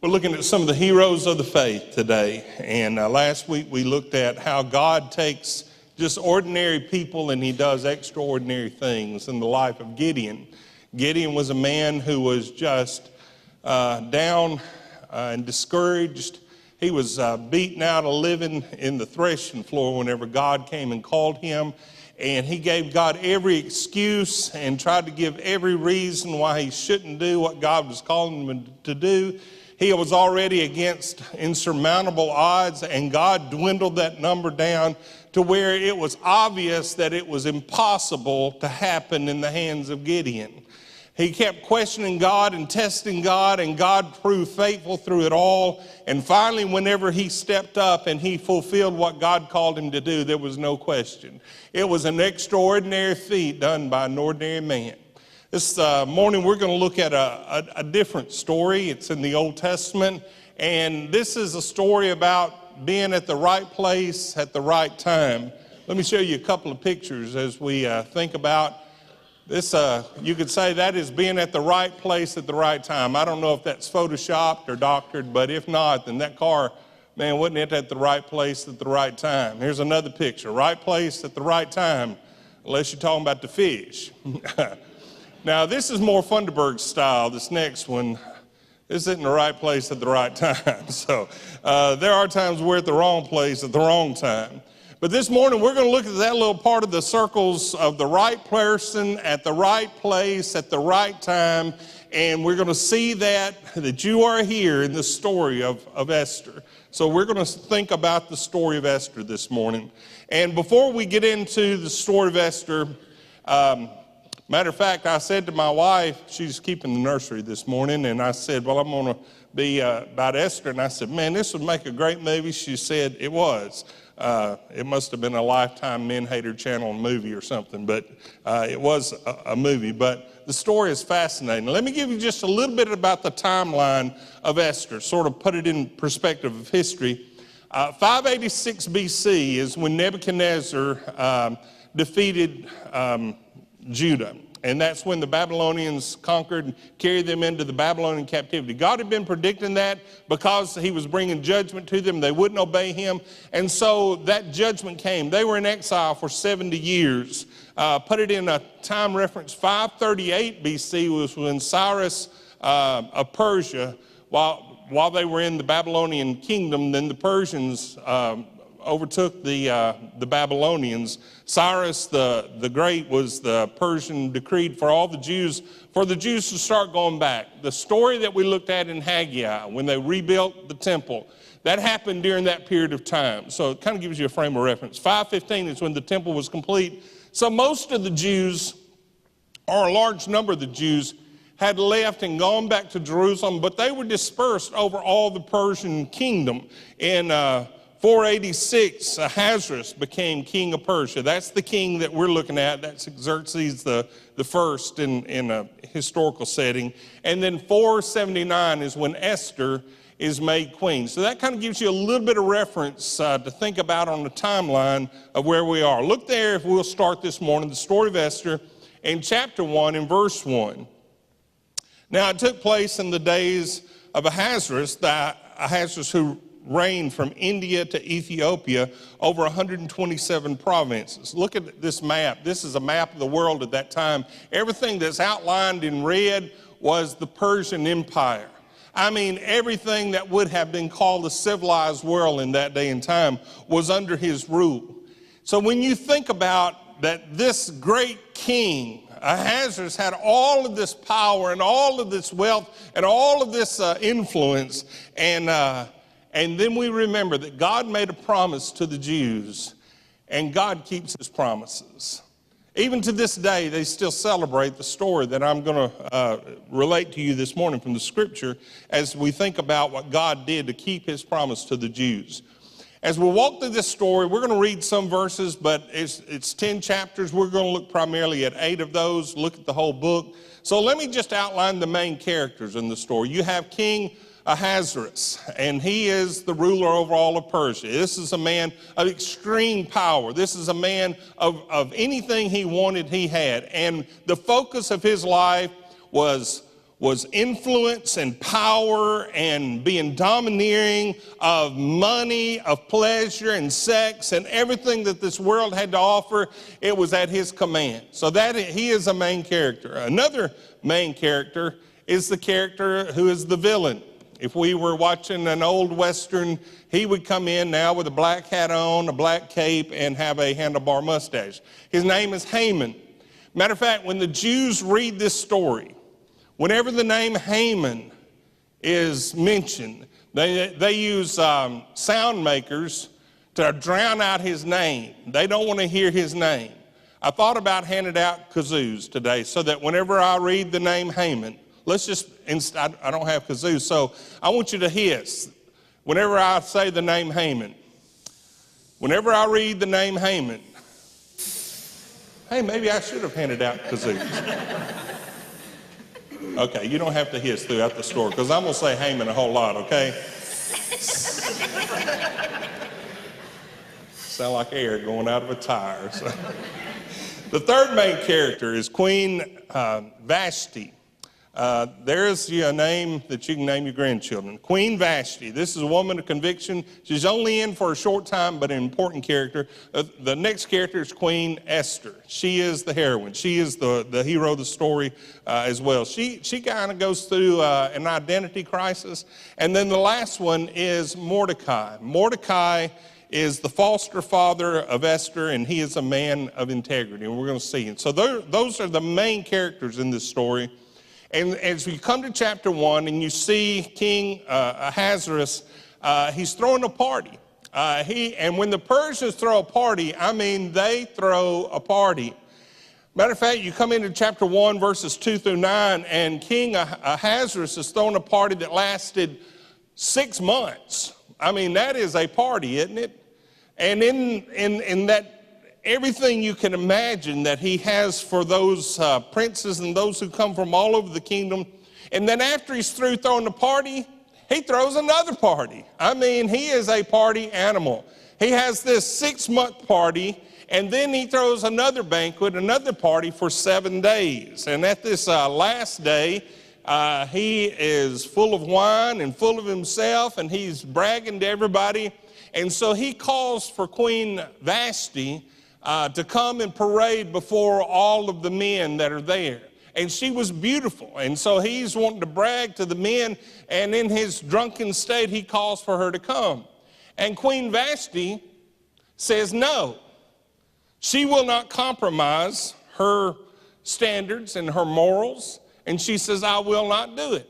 We're looking at some of the heroes of the faith today. And last week we looked at how God takes just ordinary people and he does extraordinary things in the life of Gideon. Gideon was a man who was just down and discouraged. He was beaten out of living in the threshing floor whenever God came and called him. And he gave God every excuse and tried to give every reason why he shouldn't do what God was calling him to do. He was already against insurmountable odds, and God dwindled that number down to where it was obvious that it was impossible to happen in the hands of Gideon. He kept questioning God and testing God, and God proved faithful through it all. And finally, whenever he stepped up and he fulfilled what God called him to do, there was no question. It was an extraordinary feat done by an ordinary man. This morning we're going to look at a different story. It's in the Old Testament, and this is a story about being at the right place at the right time. Let me show you a couple of pictures as we think about this. You could say that is being at the right place at the right time. I don't know if that's photoshopped or doctored, but if not, then that car, man, wasn't it at the right place at the right time? Here's another picture, right place at the right time, unless you're talking about the fish. Now, this is more Funderburg style, this next one. This isn't the right place at the right time. So there are times we're at the wrong place at the wrong time. But this morning, we're going to look at that little part of the circles of the right person at the right place at the right time. And we're going to see that you are here in the story of Esther. So we're going to think about the story of Esther this morning. And before we get into the story of Esther, matter of fact, I said to my wife, she's keeping the nursery this morning, and I said, well, I'm going to be about Esther. And I said, man, this would make a great movie. She said it was. It must have been a Lifetime Men Hater Channel movie or something, but it was a movie. But the story is fascinating. Let me give you just a little bit about the timeline of Esther, sort of put it in perspective of history. 586 BC is when Nebuchadnezzar defeated Judah. And that's when the Babylonians conquered and carried them into the Babylonian captivity. God had been predicting that because he was bringing judgment to them. They wouldn't obey him. And so that judgment came. They were in exile for 70 years. Put it in a time reference, 538 BC was when Cyrus of Persia, while they were in the Babylonian kingdom, then the Persians overtook the Babylonians. Cyrus the Great was the Persian decreed for the Jews to start going back. The story that we looked at in Haggai, when they rebuilt the temple, that happened during that period of time. So it kind of gives you a frame of reference. 515 is when the temple was complete. So most of the Jews, or a large number of the Jews, had left and gone back to Jerusalem, but they were dispersed over all the Persian kingdom. In 486, Ahasuerus became king of Persia. That's the king that we're looking at. That's Xerxes the first in a historical setting. And then 479 is when Esther is made queen. So that kind of gives you a little bit of reference to think about on the timeline of where we are. Look there, if we'll start this morning, the story of Esther in chapter 1 in verse 1. Now it took place in the days of Ahasuerus, who reigned from India to Ethiopia over 127 provinces. Look at this map. This is a map of the world at that time. Everything that's outlined in red was the Persian Empire. I mean, everything that would have been called the civilized world in that day and time was under his rule. So when you think about that, this great king, Ahasuerus, had all of this power and all of this wealth and all of this influence, and then we remember that God made a promise to the Jews, and God keeps his promises. Even to this day, they still celebrate the story that I'm going to relate to you this morning from the scripture as we think about what God did to keep his promise to the Jews. As we walk through this story, we're going to read some verses, but it's 10 chapters. We're going to look primarily at 8 of those, look at the whole book. So let me just outline the main characters in the story. You have King Ahasuerus, and he is the ruler over all of Persia. This is a man of extreme power. This is a man of anything he wanted, he had. And the focus of his life was was influence and power and being domineering of money, of pleasure and sex and everything that this world had to offer. It was at his command. So that he is a main character. Another main character is the character who is the villain. If we were watching an old Western, he would come in now with a black hat on, a black cape, and have a handlebar mustache. His name is Haman. Matter of fact, when the Jews read this story, whenever the name Haman is mentioned, they use sound makers to drown out his name. They don't want to hear his name. I thought about handing out kazoos today so that whenever I read the name Haman, I don't have kazoos, so I want you to hiss whenever I say the name Haman. Whenever I read the name Haman, hey, maybe I should have handed out kazoos. Okay, you don't have to hiss throughout the store because I'm going to say Haman a whole lot, okay? Sound like air going out of a tire. So. The third main character is Queen Vashti. There's a name that you can name your grandchildren. Queen Vashti. This is a woman of conviction. She's only in for a short time, but an important character. The next character is Queen Esther. She is the heroine. She is the hero of the story as well. She kind of goes through an identity crisis. And then the last one is Mordecai. Mordecai is the foster father of Esther, and he is a man of integrity, and we're going to see it. So those are the main characters in this story. And as we come to chapter 1 and you see King Ahasuerus, he's throwing a party. And when the Persians throw a party, I mean they throw a party. Matter of fact, you come into chapter 1, verses 2 through 9, and King Ahasuerus is throwing a party that lasted 6 months. I mean, that is a party, isn't it? And in that, everything you can imagine that he has for those princes and those who come from all over the kingdom. And then after he's through throwing the party, he throws another party. I mean, he is a party animal. He has this 6-month party, and then he throws another banquet, another party for 7 days. And at this last day, he is full of wine and full of himself, and he's bragging to everybody. And so he calls for Queen Vashti to come and parade before all of the men that are there. And she was beautiful. And so he's wanting to brag to the men, and in his drunken state, he calls for her to come. And Queen Vashti says no. She will not compromise her standards and her morals. And she says, I will not do it.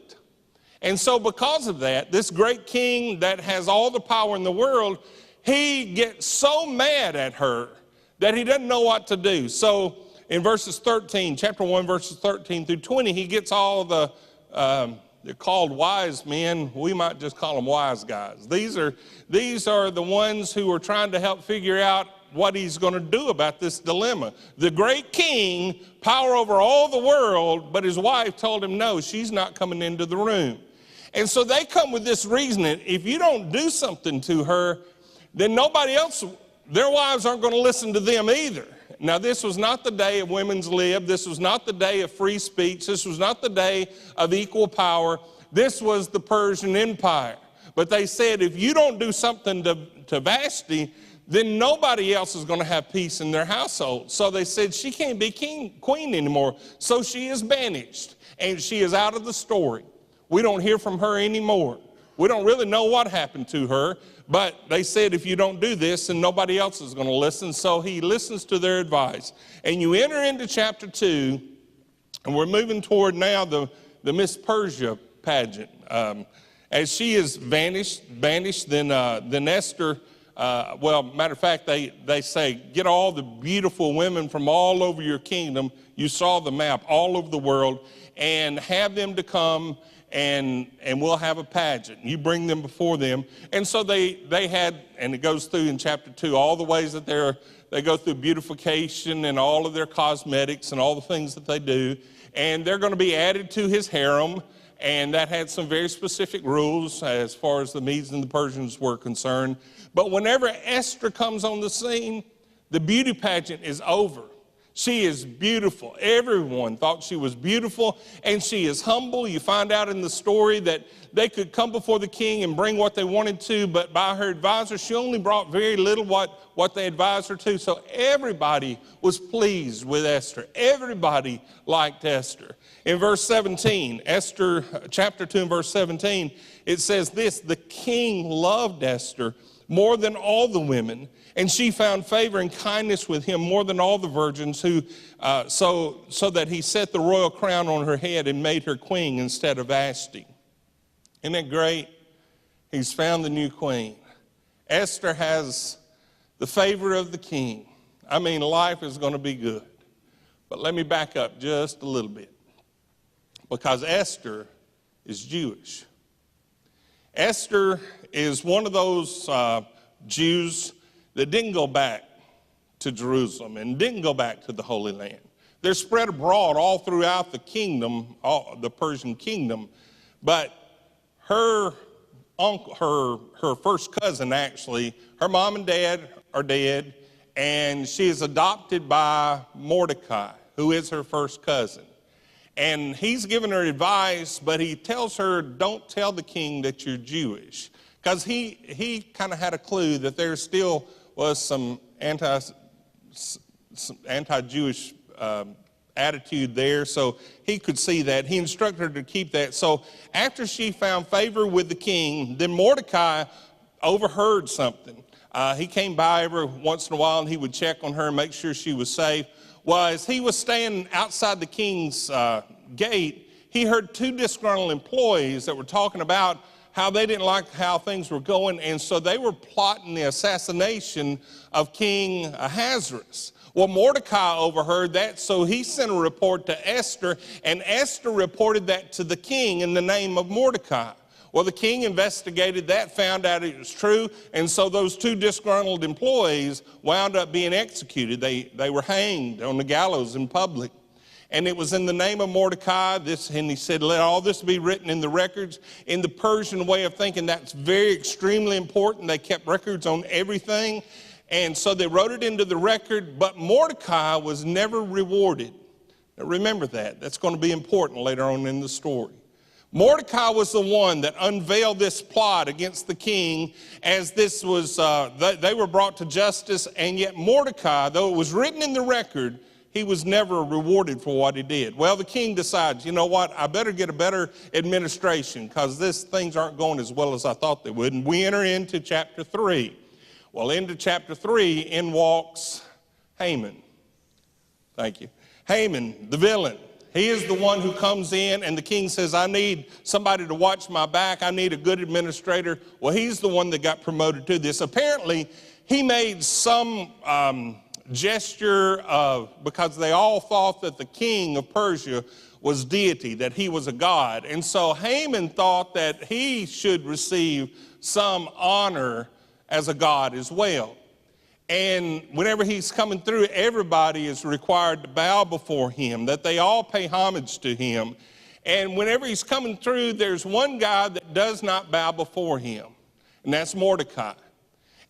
And so because of that, this great king that has all the power in the world, he gets so mad at her that he doesn't know what to do. So in verses 13, chapter 1, verses 13 through 20, he gets all the, they're called wise men. We might just call them wise guys. These are the ones who are trying to help figure out what he's going to do about this dilemma. The great king, power over all the world, but his wife told him no, she's not coming into the room. And so they come with this reasoning: if you don't do something to her, then nobody else, their wives aren't going to listen to them either. Now, this was not the day of women's lib. This was not the day of free speech. This was not the day of equal power. This was the Persian Empire. But they said, if you don't do something to Vashti, then nobody else is going to have peace in their household. So they said she can't be queen anymore. So she is banished, and she is out of the story. We don't hear from her anymore. We don't really know what happened to her, but they said if you don't do this, then nobody else is going to listen. So he listens to their advice. And you enter into chapter 2, and we're moving toward now the Miss Persia pageant. As she is banished, then Esther, matter of fact, they say, get all the beautiful women from all over your kingdom. You saw the map, all over the world, and have them to come, and we'll have a pageant. You bring them before them. And so they had, and it goes through in chapter 2, all the ways that they go through beautification and all of their cosmetics and all the things that they do. And they're going to be added to his harem. And that had some very specific rules as far as the Medes and the Persians were concerned. But whenever Esther comes on the scene, the beauty pageant is over. She is beautiful. Everyone thought she was beautiful, and she is humble. You find out in the story that they could come before the king and bring what they wanted to, but by her advisor, she only brought very little what they advised her to. So everybody was pleased with Esther. Everybody liked Esther. In verse 17, Esther chapter 2 and verse 17, it says this: the king loved Esther more than all the women, and she found favor and kindness with him more than all the virgins, who so that he set the royal crown on her head and made her queen instead of Vashti. Isn't that great? He's found the new queen. Esther has the favor of the king. I mean, life is going to be good. But let me back up just a little bit, because Esther is Jewish. Esther is one of those Jews that didn't go back to Jerusalem and didn't go back to the Holy Land. They're spread abroad all throughout the kingdom, the Persian kingdom, but her uncle, her first cousin actually, her mom and dad are dead, and she is adopted by Mordecai, who is her first cousin. And he's given her advice, but he tells her, don't tell the king that you're Jewish, because he kind of had a clue that there still was some anti-Jewish attitude there, so he could see that. He instructed her to keep that. So after she found favor with the king, then Mordecai overheard something. He came by every once in a while, and he would check on her and make sure she was safe. Well, as he was standing outside the king's gate, he heard two disgruntled employees that were talking about how they didn't like how things were going, and so they were plotting the assassination of King Ahasuerus. Well, Mordecai overheard that, so he sent a report to Esther, and Esther reported that to the king in the name of Mordecai. Well, the king investigated that, found out it was true, and so those two disgruntled employees wound up being executed. They were hanged on the gallows in public. And it was in the name of Mordecai, and he said, let all this be written in the records. In the Persian way of thinking, that's very extremely important. They kept records on everything. And so they wrote it into the record, but Mordecai was never rewarded. Now remember that. That's going to be important later on in the story. Mordecai was the one that unveiled this plot against the king, as this was, they were brought to justice, and yet Mordecai, though it was written in the record, he was never rewarded for what he did. Well, the king decides, you know what, I better get a better administration, because things aren't going as well as I thought they would. And we enter into chapter 3. Well, into chapter 3, in walks Haman. Thank you. Haman, the villain. He is the one who comes in, and the king says, I need somebody to watch my back. I need a good administrator. Well, he's the one that got promoted to this. Apparently, he made some gesture because they all thought that the king of Persia was deity, that he was a god. And so Haman thought that he should receive some honor as a god as well. And whenever he's coming through, everybody is required to bow before him, that they all pay homage to him. And whenever he's coming through, there's one guy that does not bow before him, and that's Mordecai.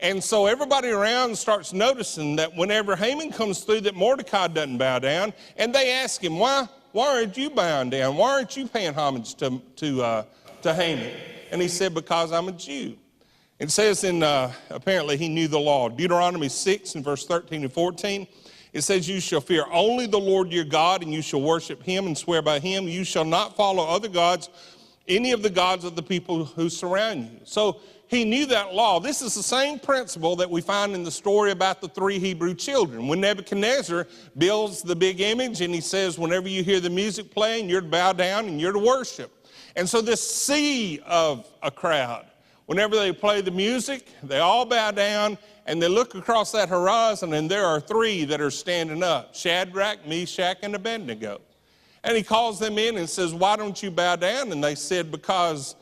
And so everybody around starts noticing that whenever Haman comes through, that Mordecai doesn't bow down, and they ask him, why aren't you bowing down? Why aren't you paying homage to Haman? And he said, because I'm a Jew. It says apparently he knew the law. Deuteronomy 6 and verse 13 and 14, it says, you shall fear only the Lord your God, and you shall worship him and swear by him. You shall not follow other gods, any of the gods of the people who surround you. So he knew that law. This is the same principle that we find in the story about the 3 Hebrew children. When Nebuchadnezzar builds the big image, and he says, whenever you hear the music playing, you're to bow down and you're to worship. And so this sea of a crowd, whenever they play the music, they all bow down, and they look across that horizon, and there are 3 that are standing up, Shadrach, Meshach, and Abednego. And he calls them in and says, why don't you bow down? And they said, because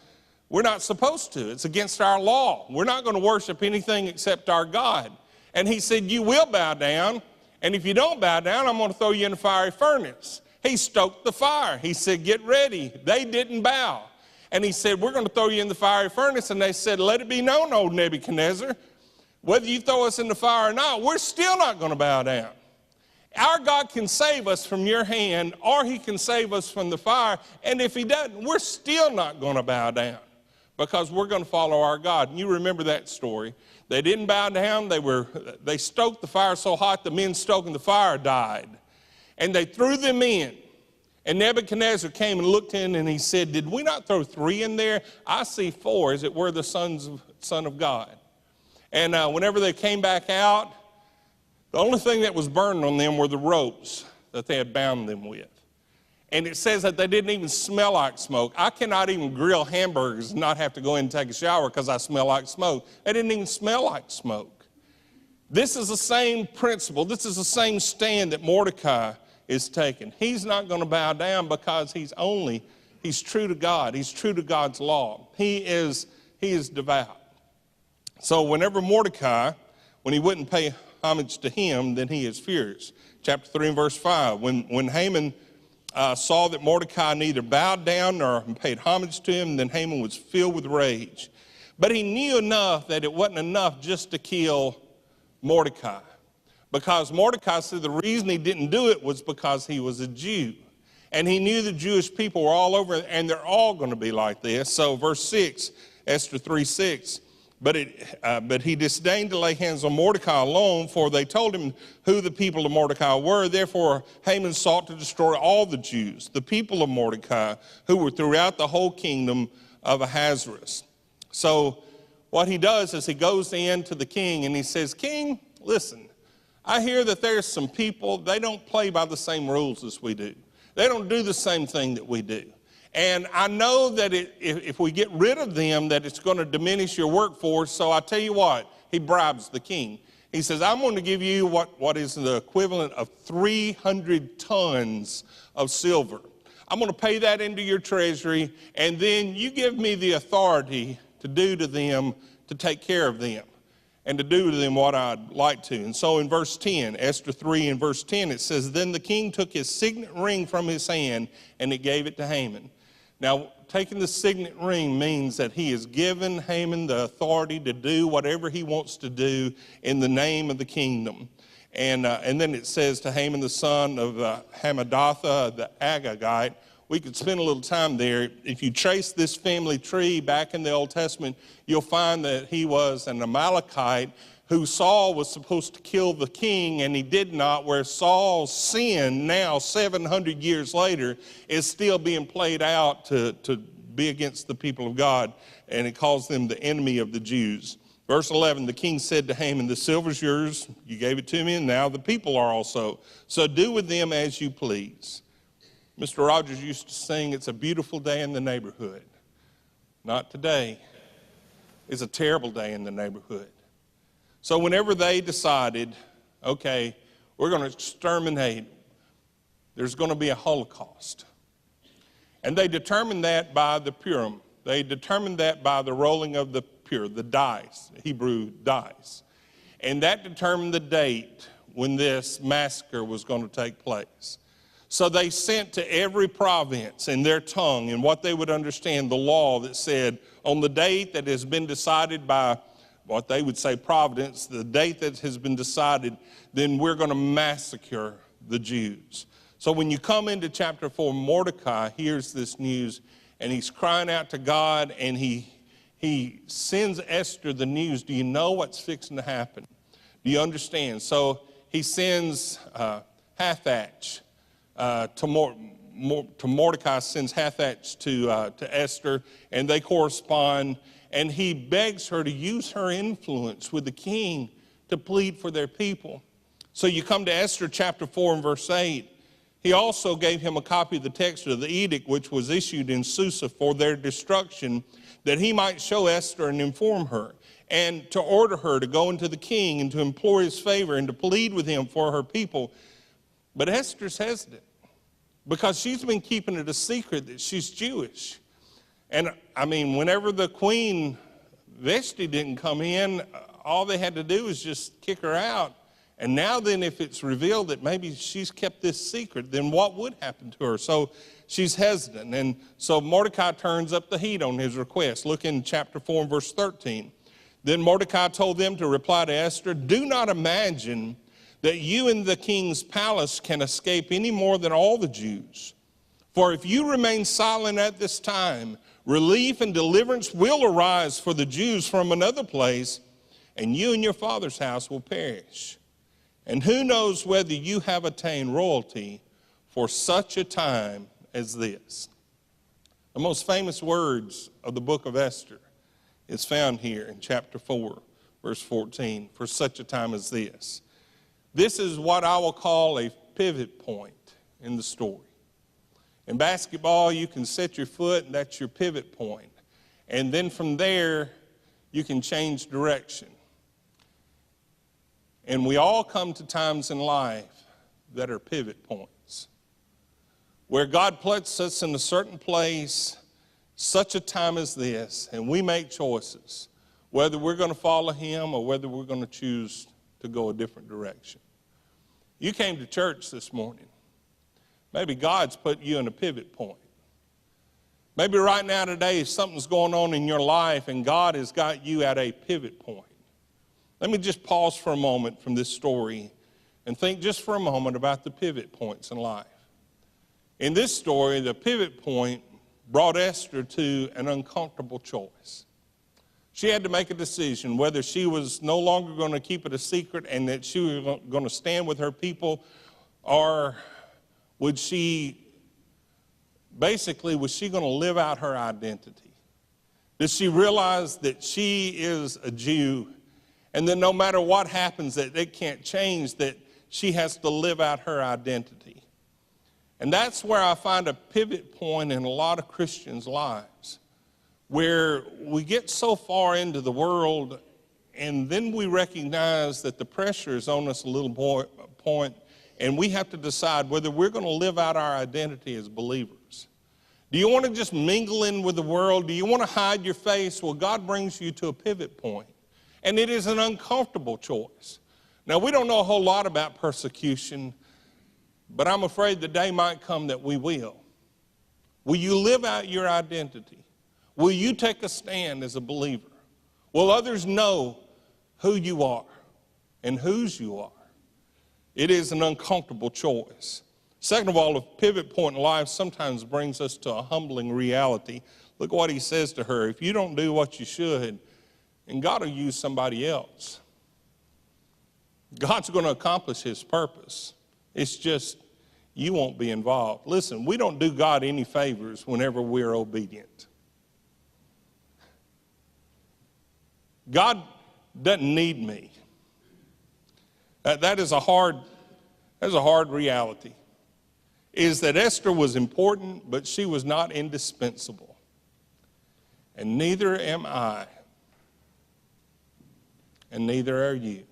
we're not supposed to. It's against our law. We're not going to worship anything except our God. And he said, you will bow down, and if you don't bow down, I'm going to throw you in a fiery furnace. He stoked the fire. He said, get ready. They didn't bow. And he said, we're going to throw you in the fiery furnace. And they said, let it be known, O Nebuchadnezzar, whether you throw us in the fire or not, we're still not going to bow down. Our God can save us from your hand, or he can save us from the fire. And if he doesn't, we're still not going to bow down, because we're going to follow our God. And you remember that story. They didn't bow down. They stoked the fire so hot the men stoking the fire died. And they threw them in. And Nebuchadnezzar came and looked in, and he said, did we not throw 3 in there? I see 4, as it were the Son of God. And whenever they came back out, the only thing that was burning on them were the ropes that they had bound them with. And it says that they didn't even smell like smoke. I cannot even grill hamburgers and not have to go in and take a shower because I smell like smoke. They didn't even smell like smoke. This is the same principle. This is the same stand that Mordecai is taking. He's not going to bow down because he's true to God. He's true to God's law. He is devout. So whenever Mordecai, when he wouldn't pay homage to him, then he is furious. Chapter 3 and verse 5, when Haman saw that Mordecai neither bowed down nor paid homage to him, then Haman was filled with rage. But he knew enough that it wasn't enough just to kill Mordecai. Because Mordecai said the reason he didn't do it was because he was a Jew. And he knew the Jewish people were all over, and they're all going to be like this. So verse 6, Esther 3:6, but he disdained to lay hands on Mordecai alone, for they told him who the people of Mordecai were. Therefore Haman sought to destroy all the Jews, the people of Mordecai, who were throughout the whole kingdom of Ahasuerus. So what he does is he goes in to the king and he says, King, listen, I hear that there's some people, they don't play by the same rules as we do. They don't do the same thing that we do. And I know that if we get rid of them, that it's going to diminish your workforce. So I tell you what, he bribes the king. He says, I'm going to give you what is the equivalent of 300 tons of silver. I'm going to pay that into your treasury, and then you give me the authority to do to them, to take care of them, and to do to them what I'd like to. And so in verse 10, Esther 3 and verse 10, it says, then the king took his signet ring from his hand, and he gave it to Haman. Now, taking the signet ring means that he has given Haman the authority to do whatever he wants to do in the name of the kingdom. And then it says to Haman, the son of Hammedatha, the Agagite. We could spend a little time there. If you trace this family tree back in the Old Testament, you'll find that he was an Amalekite who Saul was supposed to kill the king, and he did not, where Saul's sin now, 700 years later, is still being played out to be against the people of God, and it calls them the enemy of the Jews. Verse 11, the king said to Haman, the silver's yours, you gave it to me, and now the people are also. So do with them as you please. Mr. Rogers used to sing, it's a beautiful day in the neighborhood. Not today. It's a terrible day in the neighborhood. So whenever they decided, okay, we're going to exterminate, there's going to be a Holocaust. And they determined that by the Purim. They determined that by the rolling of the pure, the dice, Hebrew dice. And that determined the date when this massacre was going to take place. So they sent to every province in their tongue and what they would understand the law that said on the date that has been decided by what they would say providence, the date that has been decided, then we're going to massacre the Jews. So when you come into chapter 4, Mordecai hears this news and he's crying out to God, and he sends Esther the news. Do you know what's fixing to happen? Do you understand? So he sends Hathach to Mordecai, sends Hathach to Esther, and they correspond. And he begs her to use her influence with the king to plead for their people. So you come to Esther chapter 4 and verse 8. He also gave him a copy of the text of the edict which was issued in Susa for their destruction, that he might show Esther and inform her, and to order her to go into the king and to implore his favor and to plead with him for her people. But Esther's hesitant because she's been keeping it a secret that she's Jewish. And I mean, whenever the queen Vashti didn't come in, all they had to do was just kick her out. And now then, if it's revealed that maybe she's kept this secret, then what would happen to her? So she's hesitant. And so Mordecai turns up the heat on his request. Look in chapter 4 and verse 13. Then Mordecai told them to reply to Esther, do not imagine that you in the king's palace can escape any more than all the Jews. For if you remain silent at this time, relief and deliverance will arise for the Jews from another place, and you and your father's house will perish. And who knows whether you have attained royalty for such a time as this? The most famous words of the book of Esther is found here in chapter 4, verse 14, for such a time as this. This is what I will call a pivot point in the story. In basketball, you can set your foot, and that's your pivot point. And then from there, you can change direction. And we all come to times in life that are pivot points, where God puts us in a certain place, such a time as this, and we make choices, whether we're going to follow him or whether we're going to choose to go a different direction. You came to church this morning. Maybe God's put you in a pivot point. Maybe right now today something's going on in your life and God has got you at a pivot point. Let me just pause for a moment from this story and think just for a moment about the pivot points in life. In this story, the pivot point brought Esther to an uncomfortable choice. She had to make a decision whether she was no longer going to keep it a secret and that she was going to stand with her people, or was she going to live out her identity? Did she realize that she is a Jew and that no matter what happens that it can't change, that she has to live out her identity? And that's where I find a pivot point in a lot of Christians' lives, where we get so far into the world and then we recognize that the pressure is on us a little point, and we have to decide whether we're going to live out our identity as believers. Do you want to just mingle in with the world? Do you want to hide your face? Well, God brings you to a pivot point, and it is an uncomfortable choice. Now, we don't know a whole lot about persecution, but I'm afraid the day might come that we will. Will you live out your identity? Will you take a stand as a believer? Will others know who you are and whose you are? It is an uncomfortable choice. Second of all, a pivot point in life sometimes brings us to a humbling reality. Look what he says to her. If you don't do what you should, and God will use somebody else. God's going to accomplish his purpose. It's just you won't be involved. Listen, we don't do God any favors whenever we're obedient. God doesn't need me. That is a hard reality. Is that Esther was important, but she was not indispensable. And neither am I. And neither are you.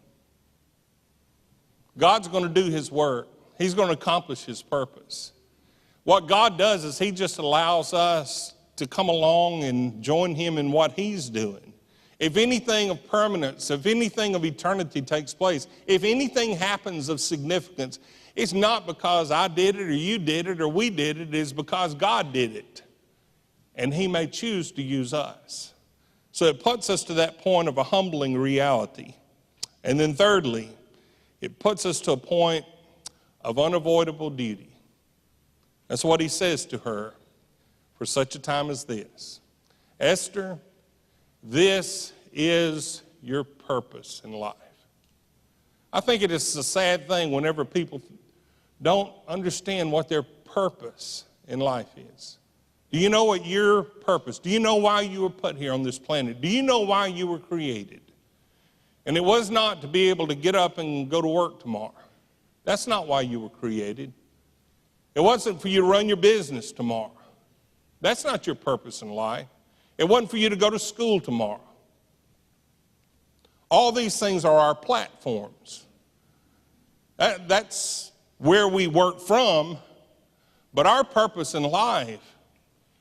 God's going to do his work. He's going to accomplish his purpose. What God does is he just allows us to come along and join him in what he's doing. If anything of permanence, if anything of eternity takes place, if anything happens of significance, it's not because I did it or you did it or we did it. It's because God did it. And he may choose to use us. So it puts us to that point of a humbling reality. And then thirdly, it puts us to a point of unavoidable duty. That's what he says to her for such a time as this. Esther, this is your purpose in life. I think it is a sad thing whenever people don't understand what their purpose in life is. Do you know what your purpose? Do you know why you were put here on this planet? Do you know why you were created? And it was not to be able to get up and go to work tomorrow. That's not why you were created. It wasn't for you to run your business tomorrow. That's not your purpose in life. It wasn't for you to go to school tomorrow. All these things are our platforms. That's where we work from, but our purpose in life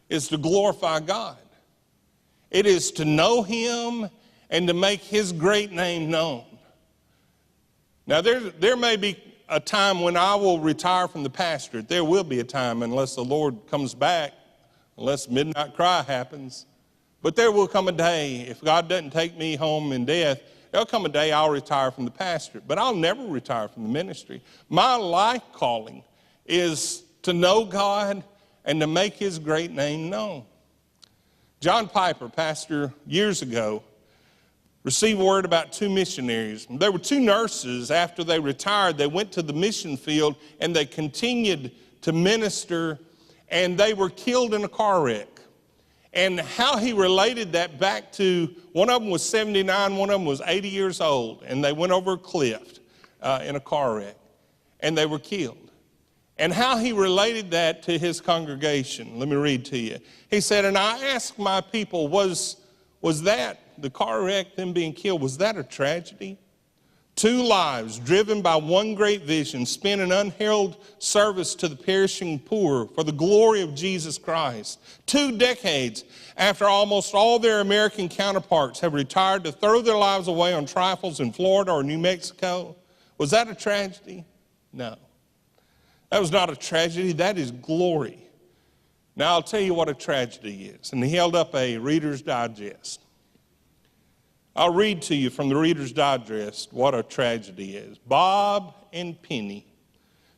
is to glorify God. It is to know him and to make his great name known. Now, there may be a time when I will retire from the pastorate. There will be a time, unless the Lord comes back, unless midnight cry happens. But there will come a day, if God doesn't take me home in death, There'll come a day I'll retire from the pastorate, but I'll never retire from the ministry. My life calling is to know God and to make his great name known. John Piper, pastor years ago, received word about two missionaries. There were two nurses. After they retired, they went to the mission field and they continued to minister, and they were killed in a car wreck. And how he related that back to, one of them was 79, one of them was 80 years old, and they went over a cliff in a car wreck, and they were killed. And how he related that to his congregation. Let me read to you. He said, and I asked my people, was that, the car wreck, them being killed, was that a tragedy? Two lives driven by one great vision, spent in unheralded service to the perishing poor for the glory of Jesus Christ. 2 decades after almost all their American counterparts have retired to throw their lives away on trifles in Florida or New Mexico. Was that a tragedy? No. That was not a tragedy, that is glory. Now I'll tell you what a tragedy is. And he held up a Reader's Digest. I'll read to you from the Reader's Digest what a tragedy is. Bob and Penny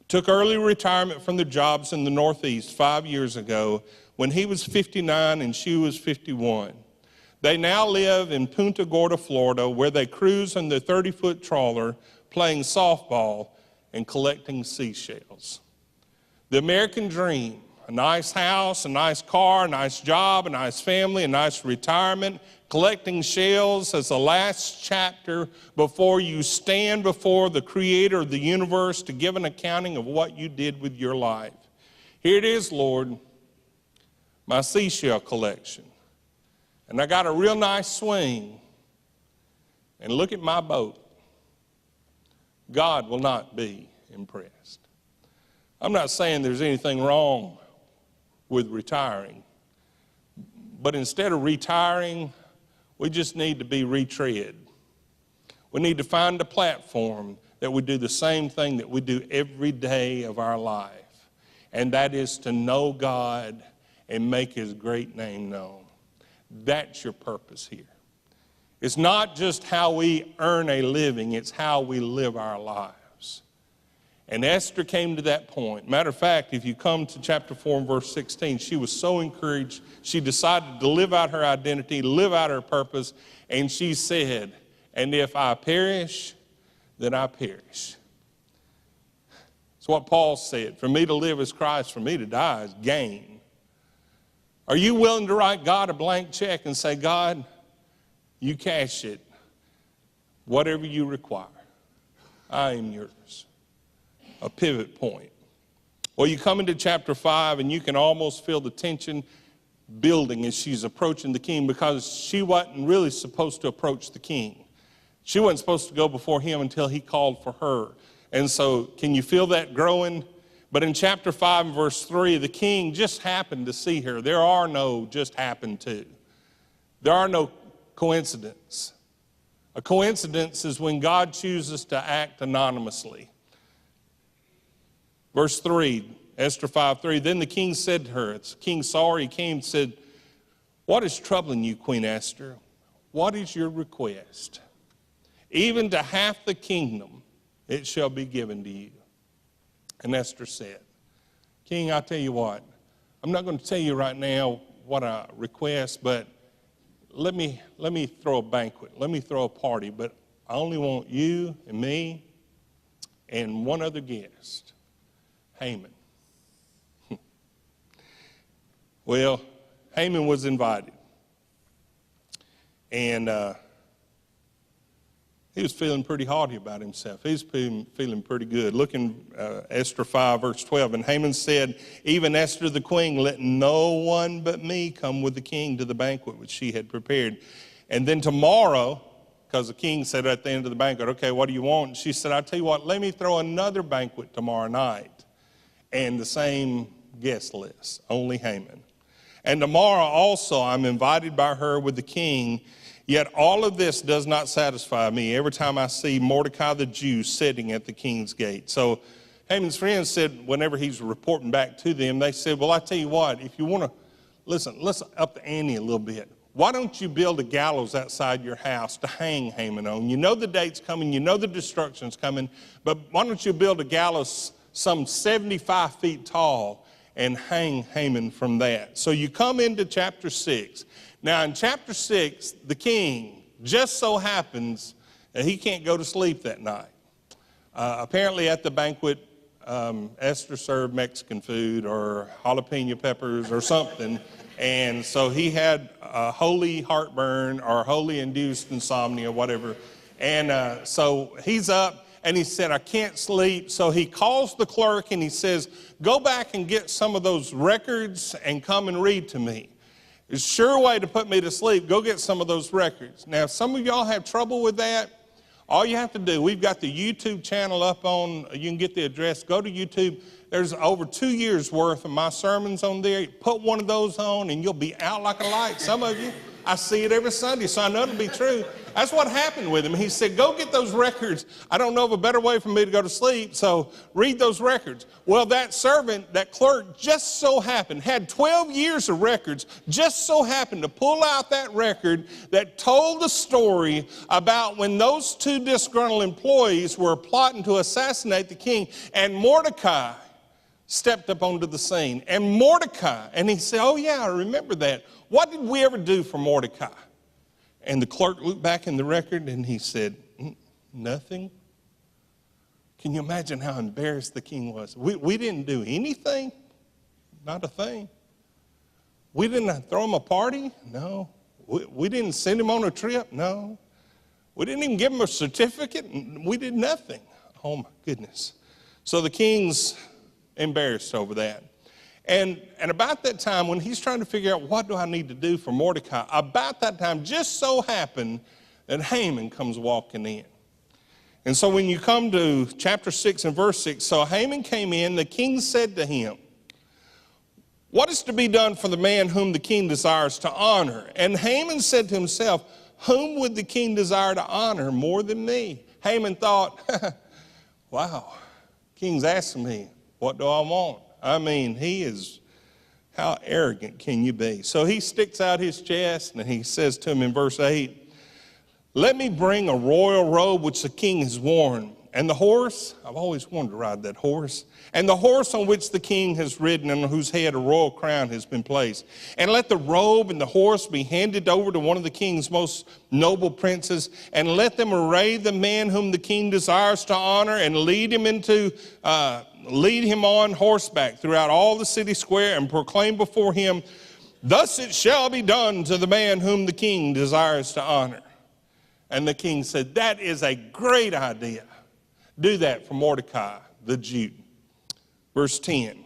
took early retirement from their jobs in the Northeast 5 years ago when he was 59 and she was 51. They now live in Punta Gorda, Florida, where they cruise on their 30-foot trawler playing softball and collecting seashells. The American dream, a nice house, a nice car, a nice job, a nice family, a nice retirement, collecting shells as the last chapter before you stand before the creator of the universe to give an accounting of what you did with your life. Here it is, Lord, my seashell collection. And I got a real nice swing. And look at my boat. God will not be impressed. I'm not saying there's anything wrong with retiring, but instead of retiring, we just need to be retread. We need to find a platform that we do the same thing that we do every day of our life, and that is to know God and make his great name known. That's your purpose here. It's not just how we earn a living, it's how we live our lives. And Esther came to that point. Matter of fact, if you come to chapter 4 and verse 16, she was so encouraged, she decided to live out her identity, live out her purpose, and she said, and if I perish, then I perish. It's what Paul said, for me to live is Christ, for me to die is gain. Are you willing to write God a blank check and say, God, you cash it, whatever you require, I am yours. A pivot point. Well, you come into chapter 5 and you can almost feel the tension building as she's approaching the king, because she wasn't really supposed to approach the king. She wasn't supposed to go before him until he called for her. And so can you feel that growing? But in chapter 5 and verse 3, the king just happened to see her. There are no just happened to. There are no coincidence. A coincidence is when God chooses to act anonymously. Verse 3, Esther 5:3, then the king said to her, it's King Saul, he came and said, what is troubling you, Queen Esther? What is your request? Even to half the kingdom it shall be given to you. And Esther said, King, I'll tell you what, I'm not going to tell you right now what I request, but let me throw a banquet, let me throw a party, but I only want you and me and one other guest. Haman. Well, Haman was invited. And he was feeling pretty haughty about himself. He was feeling pretty good. Look in Esther 5, verse 12. And Haman said, even Esther the queen, let no one but me come with the king to the banquet which she had prepared. And then tomorrow, because the king said at the end of the banquet, okay, what do you want? And she said, I'll tell you what, let me throw another banquet tomorrow night. And the same guest list, only Haman. And tomorrow also I'm invited by her with the king, yet all of this does not satisfy me every time I see Mordecai the Jew sitting at the king's gate. So Haman's friends said, whenever he's reporting back to them, they said, well, I tell you what, if you want to, listen, let's up the ante a little bit. why don't you build a gallows outside your house to hang Haman on? You know the date's coming, you know the destruction's coming, but why don't you build a gallows some 75 feet tall and hang Haman from that? So you come into chapter 6. Now in chapter 6, the king just so happens that he can't go to sleep that night. Apparently at the banquet, Esther served Mexican food or jalapeno peppers or something. And so he had holy heartburn or holy induced insomnia, whatever. And so he's up and he said, I can't sleep. So he calls the clerk and he says, go back and get some of those records and come and read to me. It's a sure way to put me to sleep. Go get some of those records. Now, if some of y'all have trouble with that, all you have to do, we've got the YouTube channel up on, you can get the address, go to YouTube. There's over 2 years worth of my sermons on there. Put one of those on and you'll be out like a light. Some of you, I see it every Sunday, so I know it'll be true. That's what happened with him. He said, go get those records. I don't know of a better way for me to go to sleep, so read those records. Well, that servant, that clerk, just so happened, had 12 years of records, just so happened to pull out that record that told the story about when those two disgruntled employees were plotting to assassinate the king, and Mordecai stepped up onto the scene. And Mordecai, and he said, oh yeah, I remember that. What did we ever do for Mordecai? And the clerk looked back in the record and he said, nothing. Can you imagine how embarrassed the king was? We didn't do anything, not a thing. We didn't throw him a party, no. We didn't send him on a trip, no. We didn't even give him a certificate, we did nothing. Oh my goodness. So the king's embarrassed over that. And about that time, when he's trying to figure out what do I need to do for Mordecai, about that time just so happened that Haman comes walking in. And so when you come to chapter 6 and verse 6, so Haman came in, the king said to him, what is to be done for the man whom the king desires to honor? And Haman said to himself, whom would the king desire to honor more than me? Haman thought, wow, king's asking me, what do I want? I mean, how arrogant can you be? So he sticks out his chest and he says to him in verse 8, let me bring a royal robe which the king has worn, and the horse, I've always wanted to ride that horse, and the horse on which the king has ridden and on whose head a royal crown has been placed. And let the robe and the horse be handed over to one of the king's most noble princes, and let them array the man whom the king desires to honor and lead him on horseback throughout all the city square and proclaim before him, thus it shall be done to the man whom the king desires to honor. And the king said, that is a great idea. Do that for Mordecai, the Jew. Verse 10,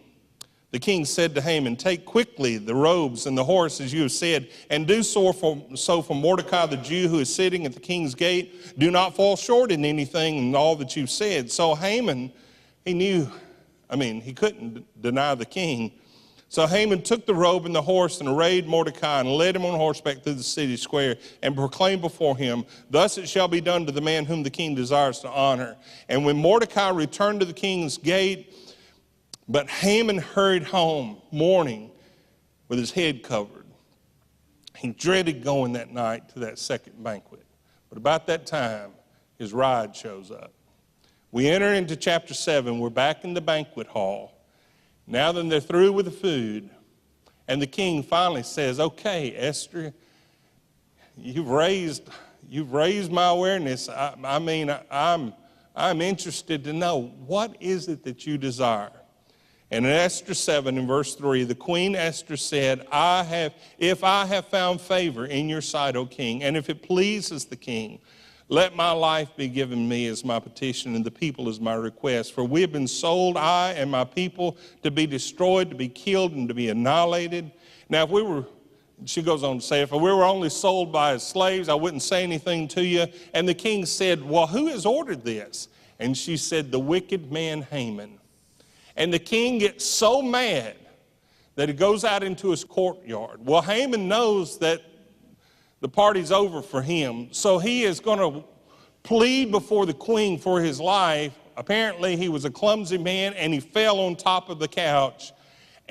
the king said to Haman, take quickly the robes and the horse as you have said, and do so for Mordecai, the Jew who is sitting at the king's gate. Do not fall short in anything in all that you've said. So Haman, he couldn't deny the king. So Haman took the robe and the horse and arrayed Mordecai and led him on horseback through the city square and proclaimed before him, thus it shall be done to the man whom the king desires to honor. And when Mordecai returned to the king's gate, but Haman hurried home mourning with his head covered. He dreaded going that night to that second banquet. But about that time, his ride shows up. We enter into chapter 7. We're back in the banquet hall. Now that they're through with the food, and the king finally says, okay, Esther, you've raised my awareness. I'm interested to know, what is it that you desire? And in Esther 7 in verse 3, the queen Esther said, if I have found favor in your sight, O king, and if it pleases the king, let my life be given me as my petition and the people as my request. For we have been sold, I and my people, to be destroyed, to be killed, and to be annihilated. Now, she goes on to say, if we were only sold by as slaves, I wouldn't say anything to you. And the king said, well, who has ordered this? And she said, the wicked man Haman. And the king gets so mad that he goes out into his courtyard. Well, Haman knows that the party's over for him, so he is going to plead before the queen for his life. Apparently, he was a clumsy man, and he fell on top of the couch,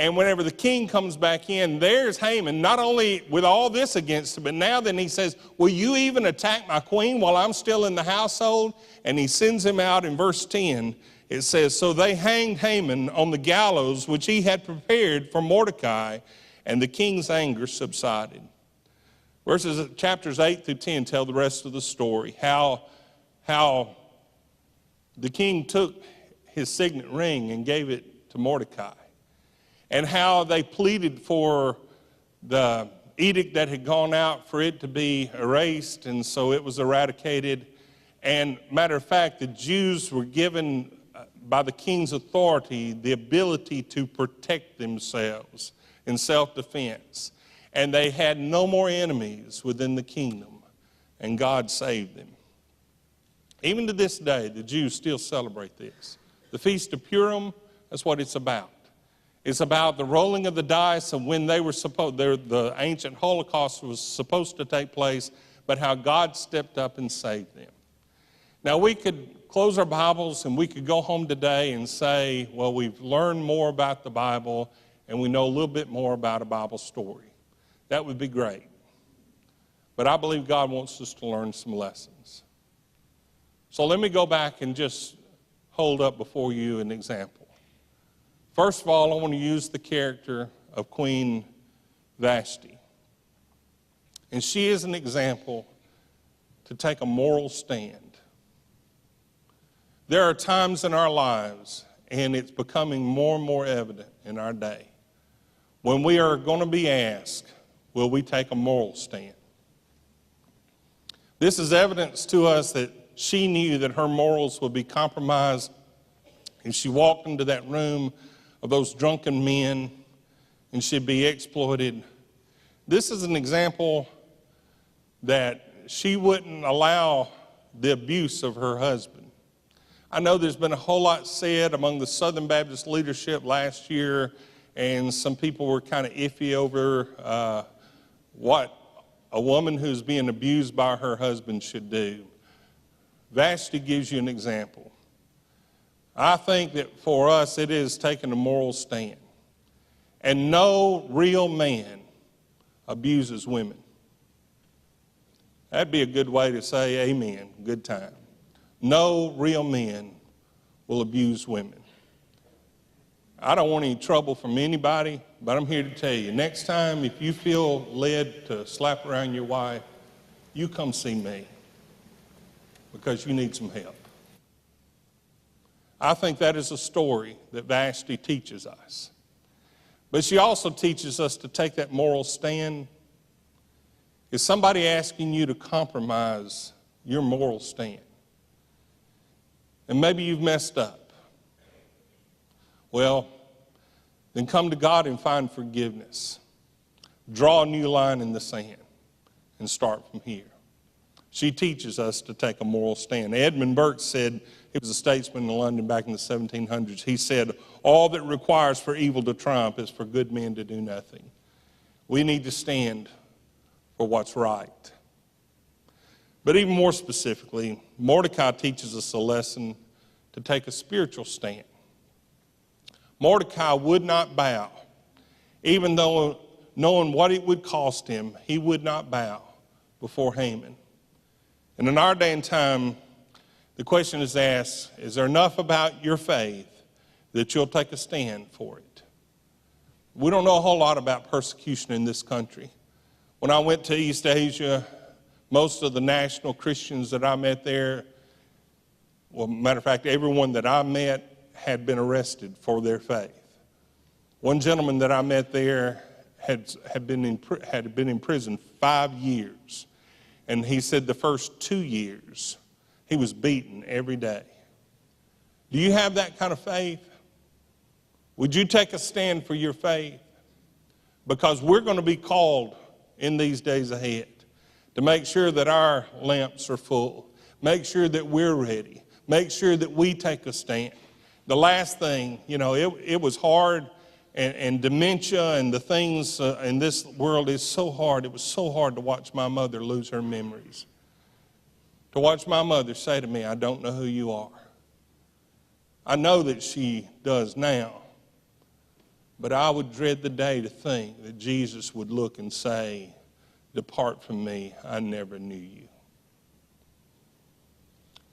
And whenever the king comes back in, there's Haman, not only with all this against him, but now then he says, will you even attack my queen while I'm still in the household? And he sends him out in verse 10. It says, so they hanged Haman on the gallows which he had prepared for Mordecai, and the king's anger subsided. Chapters 8 through 10 tell the rest of the story, how the king took his signet ring and gave it to Mordecai, and how they pleaded for the edict that had gone out for it to be erased, and so it was eradicated. And matter of fact, the Jews were given by the king's authority the ability to protect themselves in self-defense. And they had no more enemies within the kingdom, and God saved them. Even to this day, the Jews still celebrate this. The Feast of Purim, that's what it's about. It's about the rolling of the dice of when the ancient Holocaust was supposed to take place, but how God stepped up and saved them. Now, we could close our Bibles and we could go home today and say, well, we've learned more about the Bible and we know a little bit more about a Bible story. That would be great. But I believe God wants us to learn some lessons. So let me go back and just hold up before you an example. First of all, I want to use the character of Queen Vashti. And she is an example to take a moral stand. There are times in our lives, and it's becoming more and more evident in our day, when we are going to be asked, will we take a moral stand? This is evidence to us that she knew that her morals would be compromised if she walked into that room of those drunken men and she'd be exploited. This is an example that she wouldn't allow the abuse of her husband. I know there's been a whole lot said among the Southern Baptist leadership last year, and some people were kind of iffy over what a woman who's being abused by her husband should do. Vashti gives you an example. I think that for us it is taking a moral stand. And no real man abuses women. That'd be a good way to say amen, good time. No real men will abuse women. I don't want any trouble from anybody, but I'm here to tell you, next time if you feel led to slap around your wife, you come see me because you need some help. I think that is a story that Vashti teaches us. But she also teaches us to take that moral stand. Is somebody asking you to compromise your moral stand? And maybe you've messed up. Well, then come to God and find forgiveness. Draw a new line in the sand and start from here. She teaches us to take a moral stand. Edmund Burke said, he was a statesman in London back in the 1700s. He said, all that requires for evil to triumph is for good men to do nothing. We need to stand for what's right. But even more specifically, Mordecai teaches us a lesson to take a spiritual stand. Mordecai would not bow. Even though knowing what it would cost him, he would not bow before Haman. And in our day and time, the question is asked, is there enough about your faith that you'll take a stand for it? We don't know a whole lot about persecution in this country. When I went to East Asia, most of the national Christians that I met there, well, matter of fact, everyone that I met had been arrested for their faith. One gentleman that I met there had been in prison 5 years. And he said the first 2 years, he was beaten every day. Do you have that kind of faith? Would you take a stand for your faith? Because we're going to be called in these days ahead to make sure that our lamps are full. Make sure that we're ready. Make sure that we take a stand. The last thing, it was hard, and dementia and the things in this world is so hard. It was so hard to watch my mother lose her memories. To watch my mother say to me, I don't know who you are. I know that she does now. But I would dread the day to think that Jesus would look and say, "Depart from me, I never knew you."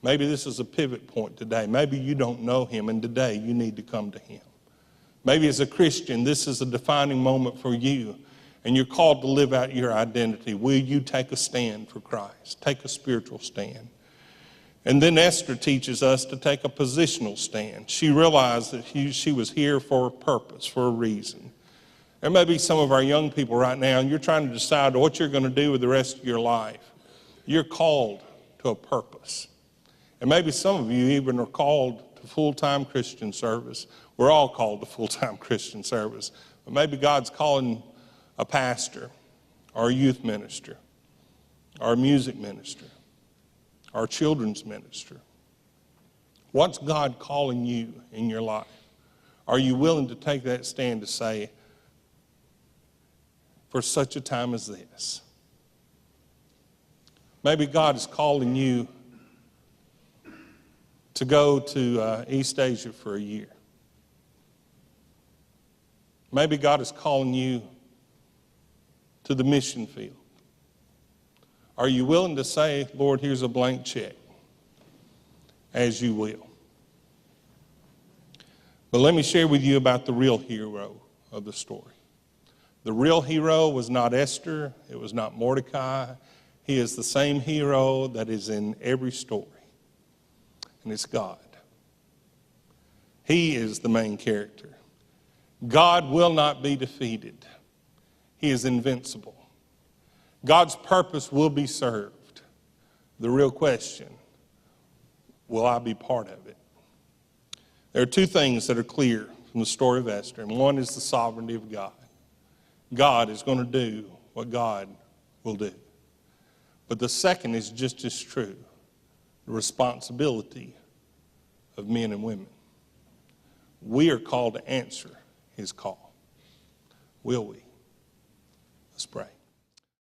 Maybe this is a pivot point today. Maybe you don't know him, and today you need to come to him. Maybe as a Christian, this is a defining moment for you, and you're called to live out your identity. Will you take a stand for Christ? Take a spiritual stand. And then Esther teaches us to take a positional stand. She realized that she was here for a purpose, for a reason. There may be some of our young people right now, and you're trying to decide what you're going to do with the rest of your life. You're called to a purpose. And maybe some of you even are called to full-time Christian service. We're all called to full-time Christian service. But maybe God's calling a pastor or a youth minister or a music minister or a children's minister. What's God calling you in your life? Are you willing to take that stand to say, for such a time as this? Maybe God is calling you to go to East Asia for a year. Maybe God is calling you to the mission field. Are you willing to say, "Lord, here's a blank check," as you will? But let me share with you about the real hero of the story. The real hero was not Esther. It was not Mordecai. He is the same hero that is in every story. And it's God. He is the main character. God will not be defeated. He is invincible. God's purpose will be served. The real question, will I be part of it? There are two things that are clear from the story of Esther, and one is the sovereignty of God. God is going to do what God will do. But the second is just as true, the responsibility of men and women. We are called to answer his call. Will we? Let's pray.